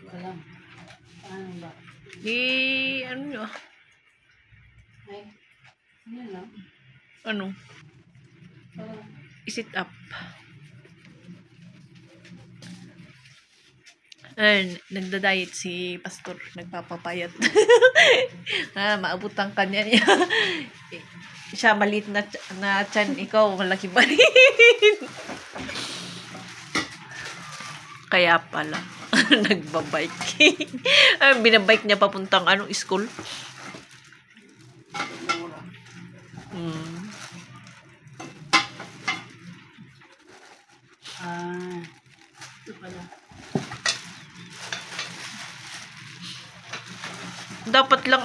Alam. Paano ba? Ano nyo? Ay, yun lang. Ano? I-sit up. Nagda-diet si Pastor. Nagpapapayat. Maabot ang kanya niya. Siya maliit na tiyan. Ikaw, malaki ba rin? Kaya pala. Nagbabike. Binabike niya papuntang school. Ito pala. Dapat lang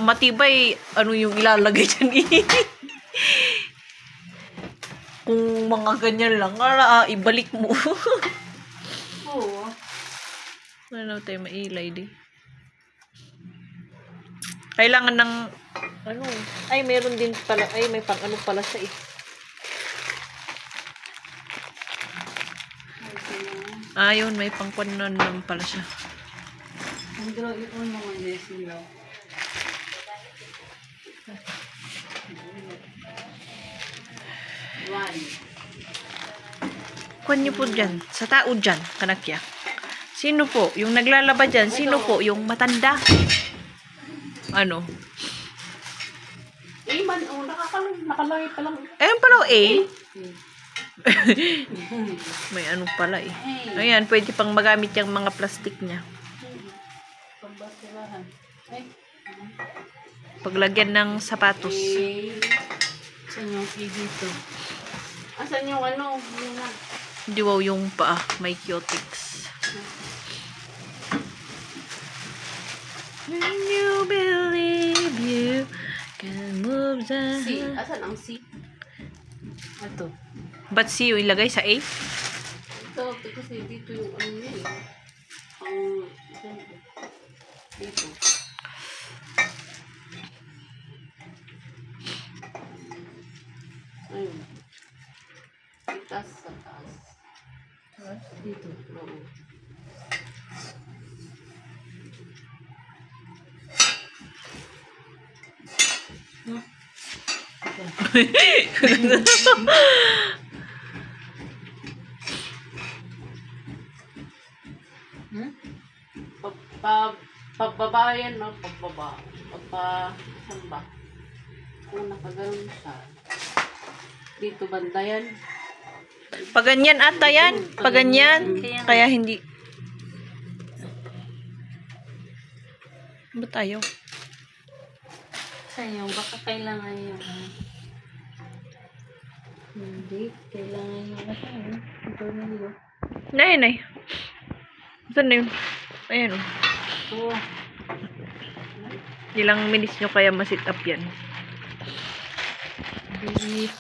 matibay yung ilalagay dyan. Kung mga ganyan lang, ibalik mo. Oo. Ano tayo mailay di. Kailangan ng ay meron din pala, ay may pang pala siya yun, may pangkwanan naman pala siya. Ang draw yun mga nesilaw. Kwan niyo po dyan, sa tao dyan, kanakya. Sino po? Yung naglalaba dyan, sino po? Yung matanda. Ano? Nakalangit pa lang. Ayun pala may pala Ayan, pwede pang magamit yung mga plastic niya. Pambasurahan. Paglagyan ng sapatos. Saan yung dito? Asan yung Diwaw yung paa, may cutics. When you believe you can move the... C. Asan ang C? Ito. Ba't C yung ilagay sa A? Ito, kasi dito yung dito. Ayun. Itas sa taas. Dito. Oo. Pagbabayan, no? Pagbaba. Pagpasamba. Kung nakaganon siya. Dito bandayan. Paganyan ata yan. Paganyan. Kaya hindi. Ba't ayaw? Sa'yo, baka kailangan yung hindi. Kailangan yung ito na yun. Nay. Saan na yun? Ayan Oo. Ilang minutes nyo kaya ma-sit up yan?